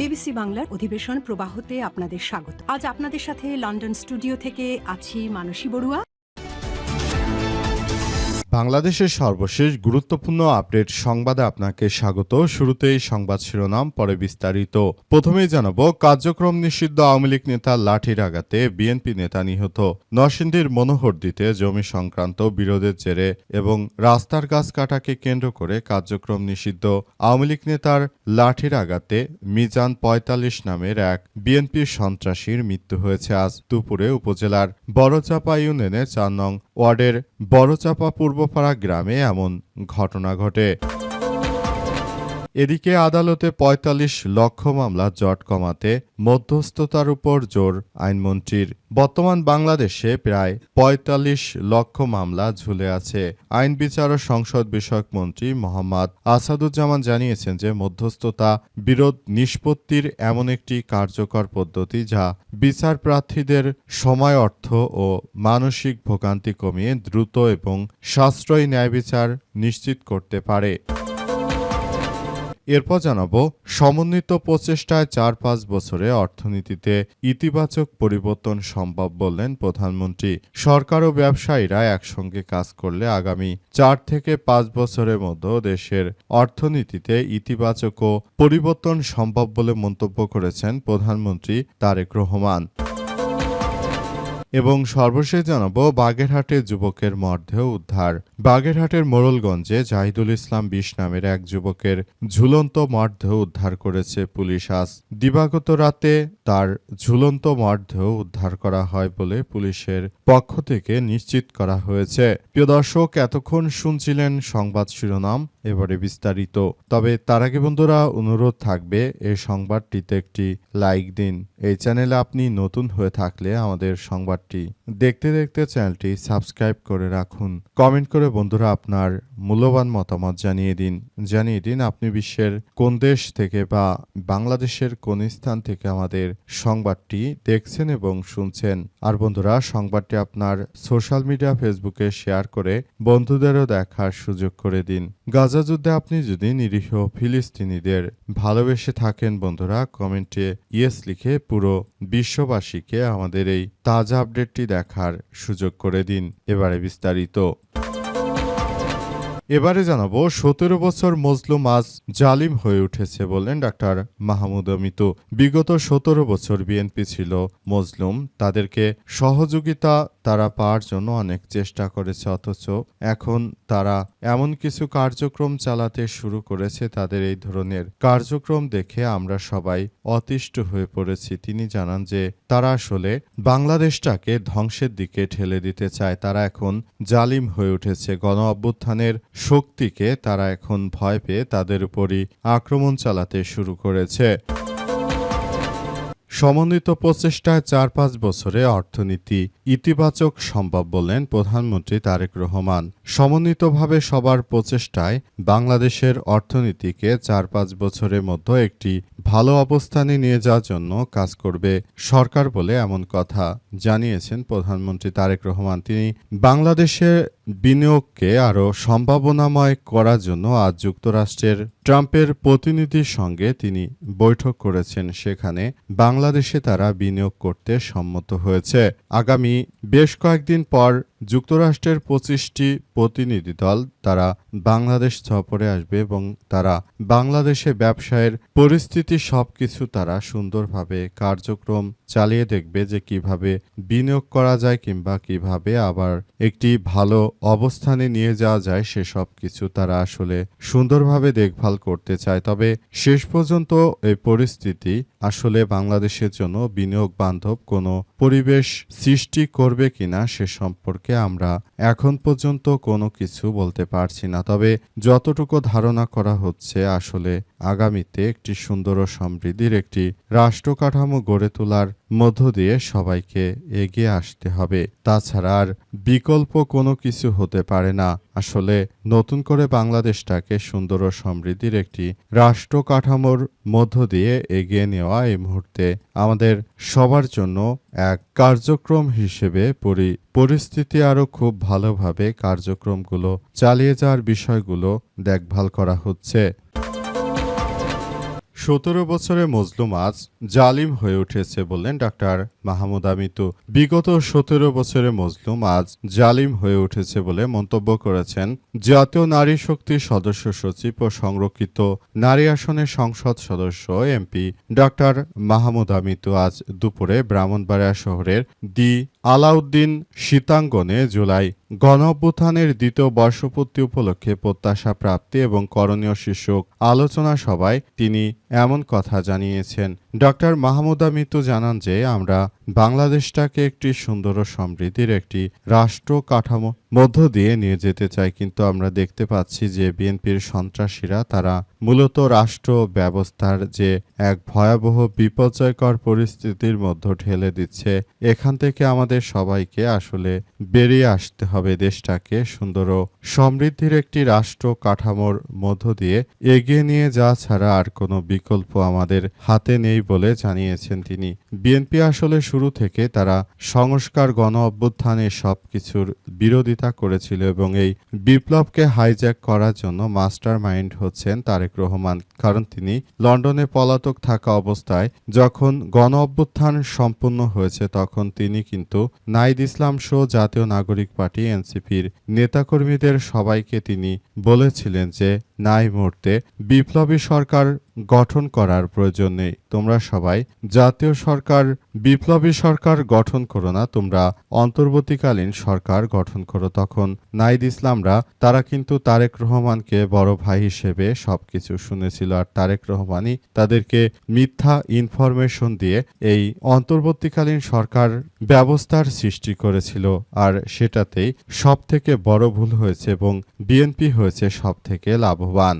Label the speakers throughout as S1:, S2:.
S1: BBC বাংলার অধিবেশন প্রবাহতে আপনাদের স্বাগত। আজ আপনাদের সাথে লন্ডন স্টুডিও থেকে আছি মানসী বড়ুয়া।
S2: বাংলাদেশের সর্বশেষ গুরুত্বপূর্ণ আপডেট সংবাদে আপনাকে স্বাগত। শুরুতেই সংবাদ শিরোনাম, পরে বিস্তারিত। প্রথমেই জানাবো, কার্যক্রম নিষিদ্ধ আওয়ামী লীগ নেতা লাঠির আঘাতে বিএনপি নেতা নিহত। নরসিংদীর মনোহরদীতে জমি সংক্রান্ত বিরোধের জেরে এবং রাস্তার গাছ কাটাকে কেন্দ্র করে কার্যক্রম নিষিদ্ধ আওয়ামী লীগ নেতার লাঠির আঘাতে মিজান ৪৫ নামের এক বিএনপি সন্ত্রাসীর মৃত্যু হয়েছে আজ দুপুরে উপজেলার বড়চাপা ইউনিয়নের ৪ নং ওয়ার্ডের বড়চাপা পূর্বপাড়া গ্রামে এমন ঘটনা ঘটে। এদিকে আদালতে ৪৫ লক্ষ মামলা জট কমাতে মধ্যস্থতার উপর জোর আইনমন্ত্রীর। বর্তমান বাংলাদেশে প্রায় ৪৫ লক্ষ মামলা ঝুলে আছে। আইন বিচার ও সংসদ বিষয়ক মন্ত্রী মোহাম্মদ আসাদুজ্জামান জানিয়েছেন যে মধ্যস্থতা বিরোধ নিষ্পত্তির এমন একটি কার্যকর পদ্ধতি যা বিচার প্রার্থীদের সময়, অর্থ ও মানসিক ভোগান্তি কমিয়ে দ্রুত এবং সাশ্রয়ী ন্যায় বিচার নিশ্চিত করতে পারে। এরপর জানাবো, সমন্বিত প্রচেষ্টায় ৪-৫ বছরে অর্থনীতিতে ইতিবাচক পরিবর্তন সম্ভব বললেন প্রধানমন্ত্রী। সরকার ও ব্যবসায়ীরা একসঙ্গে কাজ করলে আগামী ৪ থেকে ৫ বছরের মধ্যে দেশের অর্থনীতিতে ইতিবাচক ও পরিবর্তন সম্ভব বলে মন্তব্য করেছেন প্রধানমন্ত্রী তারেক রহমান। এবং সর্বশেষ জানাবো, বাগেরহাটে যুবকের মরদেহ উদ্ধার। বাগেরহাটের মোড়লগঞ্জে জাহিদুল ইসলাম ২০ নামের এক যুবকের ঝুলন্ত মরদেহ উদ্ধার করেছে পুলিশ। আজ দিবাগত রাতে তার ঝুলন্ত মরদেহ উদ্ধার করা হয় বলে পুলিশের পক্ষ থেকে নিশ্চিত করা হয়েছে। প্রিয় দর্শক, এতক্ষণ শুনছিলেন সংবাদ শিরোনাম, এবারে বিস্তারিত। তবে তার আগে বন্ধুরা, অনুরোধ থাকবে এই সংবাদটিতে একটি লাইক দিন। এই চ্যানেলে আপনি নতুন হয়ে থাকলে আমাদের সংবাদটি দেখতে দেখতে চ্যানেলটি সাবস্ক্রাইব করে রাখুন। কমেন্ট করে বন্ধুরা আপনার মূল্যবান মতামত জানিয়ে দিন আপনি বিশ্বের কোন দেশ থেকে বা বাংলাদেশের কোন স্থান থেকে আমাদের সংবাদটি দেখছেন এবং শুনছেন। আর বন্ধুরা, সংবাদটি আপনার সোশ্যাল মিডিয়া ফেসবুকে শেয়ার করে বন্ধুদেরও দেখার সুযোগ করে দিন। গাজা যুদ্ধে আপনি যদি নিরীহ ফিলিস্তিনিদের ভালোবেসে থাকেন বন্ধুরা, কমেন্টে ইয়েস লিখে পুরো বিশ্ববাসীকে আমাদের এই তাজা আপডেটটি দেখার সুযোগ করে দিন। এবারে বিস্তারিত। এবারে জানাবো, ১৭ বছর মজলুম আজ জালিম হয়ে উঠেছে বললেন ডাক্তার মাহমুদ মিতু। বিগত ১৭ বছর বিএনপি ছিল মজলুম, তাদেরকে সহযোগিতা তারা পাওয়ার জন্য অনেক চেষ্টা করেছে, অথচ এখন তারা এমন কিছু কার্যক্রম চালাতে শুরু করেছে, তাদের এই ধরনের কার্যক্রম দেখে আমরা সবাই অতিষ্ঠ হয়ে পড়েছি। তিনি জানান যে তারা আসলে বাংলাদেশটাকে ধ্বংসের দিকে ঠেলে দিতে চায়। তারা এখন জালিম হয়ে উঠেছে। গণ অভ্যুত্থানের শক্তিকে তারা এখন ভয় পেয়ে তাদের উপরই আক্রমণ চালাতে শুরু করেছে। সমন্বিত প্রচেষ্টায় ৪-৫ বছরে অর্থনীতি ইতিবাচক সম্ভব বললেন প্রধানমন্ত্রী তারেক রহমান। সমন্বিতভাবে সবার প্রচেষ্টায় বাংলাদেশের অর্থনীতিকে ৪-৫ বছরের মধ্যে একটি ভালো অবস্থানে নিয়ে যাওয়ার জন্য কাজ করবে সরকার বলে এমন কথা জানিয়েছেন প্রধানমন্ত্রী তারেক রহমান। তিনি বাংলাদেশে বিনিয়োগকে আরও সম্ভাবনাময় করার জন্য আজ যুক্তরাষ্ট্রের ট্রাম্পের প্রতিনিধির সঙ্গে তিনি বৈঠক করেছেন। সেখানে বাংলাদেশে তারা বিনিয়োগ করতে সম্মত হয়েছে। আগামী বেশ কয়েকদিন পর যুক্তরাষ্ট্রের ২৫টি প্রতিনিধি দল তারা বাংলাদেশ সফরে আসবে এবং তারা বাংলাদেশে ব্যবসায়ের পরিস্থিতি সবকিছু তারা সুন্দরভাবে কার্যক্রম চালিয়ে দেখবে যে কিভাবে বিনিয়োগ করা যায় কিংবা কিভাবে আবার একটি ভালো অবস্থানে নিয়ে যাওয়া যায়, সেসব কিছু তারা আসলে সুন্দরভাবে দেখভাল করতে চায়। তবে শেষ পর্যন্ত এই পরিস্থিতি আসলে বাংলাদেশের জন্য বিনিয়োগ বান্ধব কোনো পরিবেশ সৃষ্টি করবে কিনা সে সম্পর্কে আমরা এখন পর্যন্ত কোনো কিছু বলতে পারছি না। তবে যতটুকু ধারণা করা হচ্ছে, আসলে আগামীতে একটি সুন্দর ও সমৃদ্ধির একটি রাষ্ট্র কাঠামো গড়ে তোলার মধ্য দিয়ে সবাইকে এগিয়ে আসতে হবে। তাছাড়া আর বিকল্প কোনো কিছু হতে পারে না। আসলে নতুন করে বাংলাদেশটাকে সুন্দর ও সমৃদ্ধির একটি রাষ্ট্র কাঠামোর মধ্য দিয়ে এগিয়ে নেওয়া এই মুহূর্তে আমাদের সবার জন্য এক কার্যক্রম হিসেবে পরিস্থিতি আরও খুব ভালোভাবে কার্যক্রমগুলো চালিয়ে যাওয়ার বিষয়গুলো দেখভাল করা হচ্ছে। 17 বছরে মজলুম আজ জালিম হয়ে উঠেছে বললেন ডাক্তার মাহমুদা মিতু। বিগত 17 বছরে মজলুম আজ জালিম হয়ে উঠেছে বলে মন্তব্য করেছেন জাতীয় নারী শক্তির সদস্য সচিব ও সংরক্ষিত নারী আসনের সংসদ সদস্য এমপি ডাক্তার মাহমুদা মিতু আজ দুপুরে ব্রাহ্মণবাড়িয়া শহরের দি আলাউদ্দিন সীতাঙ্গনে জুলাই গণঅভ্যুত্থানের দ্বিতীয় বর্ষপূর্তি উপলক্ষে প্রত্যাশা প্রাপ্তি এবং করণীয় শীর্ষক আলোচনা সভায় তিনি এমন কথা জানিয়েছেন। ডক্টর মাহমুদা মিতু জানান যে আমরা বাংলাদেশটাকে একটি সুন্দর ও সমৃদ্ধির একটি রাষ্ট্র কাঠামো মধ্য দিয়ে নিয়ে যেতে চাই, কিন্তু আমরা দেখতে পাচ্ছি যে বিএনপির সন্ত্রাসীরা তারা মূলত রাষ্ট্র ব্যবস্থার যে এক ভয়াবহ বিপর্যয়কর পরিস্থিতির মধ্যে ঠেলে দিচ্ছে। এখান থেকে আমাদের সবাইকে আসলে বেরিয়ে আসতে হবে, দেশটাকে সুন্দর ও সমৃদ্ধির একটি রাষ্ট্র কাঠামোর মধ্য দিয়ে এগিয়ে নিয়ে যাওয়া ছাড়া আর কোনো বিকল্প আমাদের হাতে নেই বলে জানিয়েছেন তিনি। বিএনপি আসলে শুরু থেকে তারা সংস্কার গণ অভ্যুত্থানে সবকিছুর বিরোধিতা করেছিল এবং এই বিপ্লবকে হাইজ্যাক করার জন্য মাস্টার মাইন্ড হচ্ছেন তারেক রহমান। কারণ তিনি লন্ডনে পলাতক থাকা অবস্থায় যখন গণ অভ্যুত্থান সম্পূর্ণ হয়েছে তখন তিনি কিন্তু নাহিদ ইসলাম সহ জাতীয় নাগরিক পার্টি এনসিপির নেতাকর্মীদের সবাইকে তিনি বলেছিলেন যে নাই মুহূর্তে বিপ্লবী সরকার গঠন করার প্রয়োজন নেই, তোমরা সবাই জাতীয় সরকার বিপ্লবী সরকার গঠন করো না, তোমরা অন্তর্বর্তীকালীন সরকার গঠন করো। তখন নাহিদ ইসলামরা তারা কিন্তু তারেক রহমানকে বড় ভাই হিসেবে সবকিছু শুনেছিল আর তারেক রহমানই তাদেরকে মিথ্যা ইনফরমেশন দিয়ে এই অন্তর্বর্তীকালীন সরকার ব্যবস্থার সৃষ্টি করেছিল আর সেটাতেই সবথেকে বড় ভুল হয়েছে এবং বিএনপি হয়েছে সবথেকে লাভবান।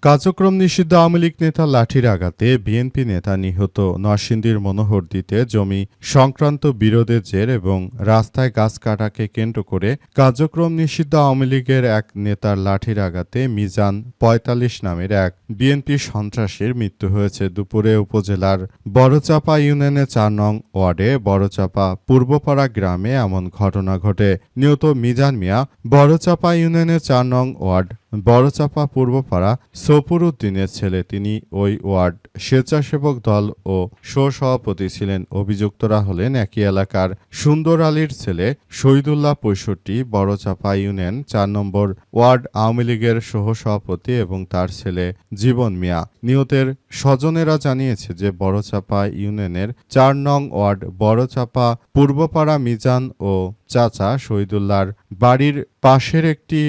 S2: কার্যক্রম নিষিদ্ধ আওয়ামী লীগ নেতা লাঠির আঘাতে বিএনপি নেতা নিহত। নরসিংদীর মনোহরদীতে জমি সংক্রান্ত বিরোধের জের এবং রাস্তায় গাছ কাটাকে কেন্দ্র করে কার্যক্রম নিষিদ্ধ আওয়ামী লীগের এক নেতার লাঠির আঘাতে মিজান ৪৫ নামের এক বিএনপি সন্ত্রাসীর মৃত্যু হয়েছে। দুপুরে উপজেলার বড়চাপা ইউনিয়নের ৪ নং ওয়ার্ডে বড়চাপা পূর্বপাড়া গ্রামে এমন ঘটনা ঘটে। নিহত মিজান মিয়া বড়চাপা ইউনিয়নের ৪ নং ওয়ার্ড বড়চাপা পূর্বপাড়া সপুর উদ্দিনের ছেলে। তিনি ওই ওয়ার্ড স্বেচ্ছাসেবক দল ও সহসভাপতি ছিলেন। অভিযুক্তরা হলেন একই এলাকার সুন্দর আলীর ছেলে শহীদুল্লাহ ৬৫, বড়চাপা ইউনিয়ন ৪ নম্বর ওয়ার্ড আওয়ামী লীগের সহসভাপতি এবং তার ছেলে জীবন মিয়া। নিহতের স্বজনেরা জানিয়েছে যে বড়চাপা ইউনিয়নের ৪ নং ওয়ার্ড বড়চাপা পূর্বপাড়া মিজান ও চাচা শহীদুল্লাহর বাড়ির পাশের একটি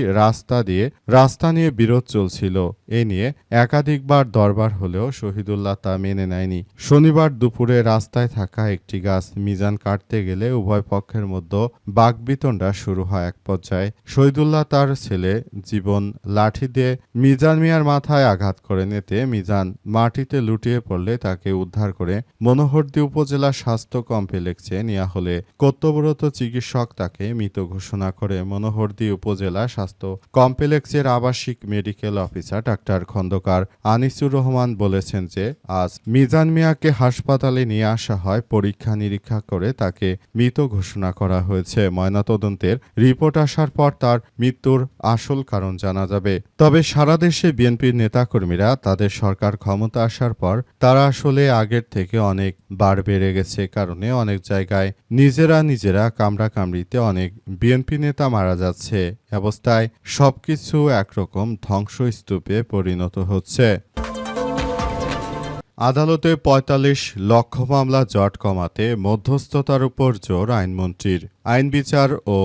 S2: রাস্তা নিয়ে বিরোধ চলছিল। এ নিয়ে একাধিকবার দরবার হলেও শহীদুল্লাহ তা মেনে নেয়নি। শনিবার দুপুরে রাস্তায় থাকা একটি গাছ মিজান কাটতে গেলে উভয় পক্ষের মধ্যে বাকবিতণ্ডা শুরু হয়। এক পর্যায়ে শহীদুল্লাহ তার ছেলে জীবন লাঠি দিয়ে মিজান মিয়ার মাথায় আঘাত করেন। এতে মিজান মাটিতে লুটিয়ে পড়লে তাকে উদ্ধার করে মনোহরদী উপজেলা স্বাস্থ্য কমপ্লেক্সে নেওয়া হলে কর্তব্যরত চিকিৎসক তাকে মৃত ঘোষণা করে। মনোহরদী উপজেলা স্বাস্থ্য কমপ্লেক্সের আবাসিক medical officer doctor Khondokar Anisur Rahman বলেছেন যে আজ মিজান মিয়াকে হাসপাতালে নিয়ে আসা হয়, পরীক্ষা নিরীক্ষা করে তাকে মৃত ঘোষণা করা হয়েছে। ময়নাতদন্তের রিপোর্ট আসার পর তার মৃত্যুর আসল কারণ জানা যাবে। তবে সারা দেশে বিএনপির নেতাকর্মীরা তাদের সরকার ক্ষমতা আসার পর তারা আসলে আগের থেকে অনেক বার বেড়ে গেছে, কারণে অনেক জায়গায় নিজেরা কামড়াকামড়িতে অনেক বিএনপি নেতা মারা যাচ্ছে। অবস্থায় সবকিছু একরকম ধ্বংসস্তূপে পরিণত হচ্ছে। আদালতে ৪৫ লক্ষ মামলা জট কমাতে মধ্যস্থতার উপর জোর আইনমন্ত্রীর। আইন বিচার ও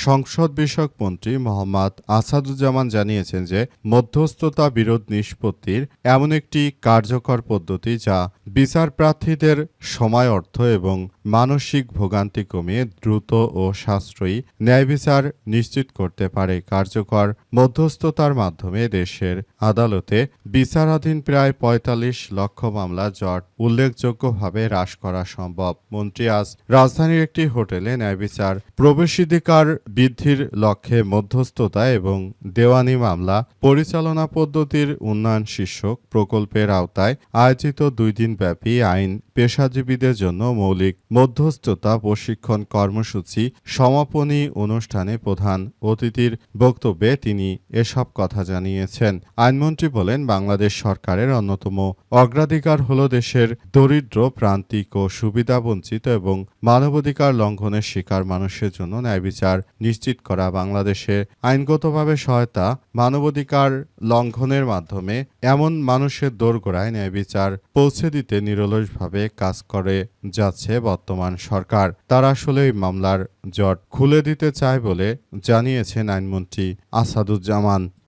S2: সংসদ বিষয়ক মন্ত্রী মোহাম্মদ আসাদুজ্জামান জানিয়েছেন যে মধ্যস্থতা বিরোধ নিষ্পত্তির এমন একটি কার্যকর পদ্ধতি যা বিচার প্রার্থীদের সময়, অর্থ এবং মানসিক ভোগান্তি কমিয়ে দ্রুত ও সাশ্রয়ী ন্যায় বিচার নিশ্চিত করতে পারে। কার্যকর মধ্যস্থতার মাধ্যমে দেশের আদালতে বিচারাধীন প্রায় ৪৫ লক্ষ মামলা জট উল্লেখযোগ্যভাবে হ্রাস করা সম্ভব। মন্ত্রী আজ রাজধানীর একটি হোটেলে ন্যায় বিচার বিচার প্রবেশাধিকার বৃদ্ধির লক্ষ্যে মধ্যস্থতা এবং দেওয়ানি মামলা পরিচালনা পদ্ধতির উন্নয়ন শীর্ষক প্রকল্পের আওতায় আয়োজিত 2 দিনব্যাপী আইন পেশাজীবীদের জন্য মৌলিক মধ্যস্থতা প্রশিক্ষণ কর্মসূচি সমাপনী অনুষ্ঠানে প্রধান অতিথির বক্তব্যে তিনি এসব কথা জানিয়েছেন। আইনমন্ত্রী বলেন, বাংলাদেশ সরকারের অন্যতম অগ্রাধিকার হল দেশের দরিদ্র, প্রান্তিক ও সুবিধাবঞ্চিত এবং মানবাধিকার লঙ্ঘনের শিকার মানুষের জন্য ন্যায় বিচার নিশ্চিত করা। বাংলাদেশে আইনগতভাবে সহায়তা, মানবাধিকার লঙ্ঘনের মাধ্যমে এমন মানুষের দোরগোড়ায় ন্যায় বিচার পৌঁছে দিতে নিরলসভাবে কাজ করে যাচ্ছে বর্তমান সরকার। তারা আসলে এই মামলার জট খুলে দিতে চায় বলে জানিয়েছেন আইনমন্ত্রী আসাদুজ্জামান।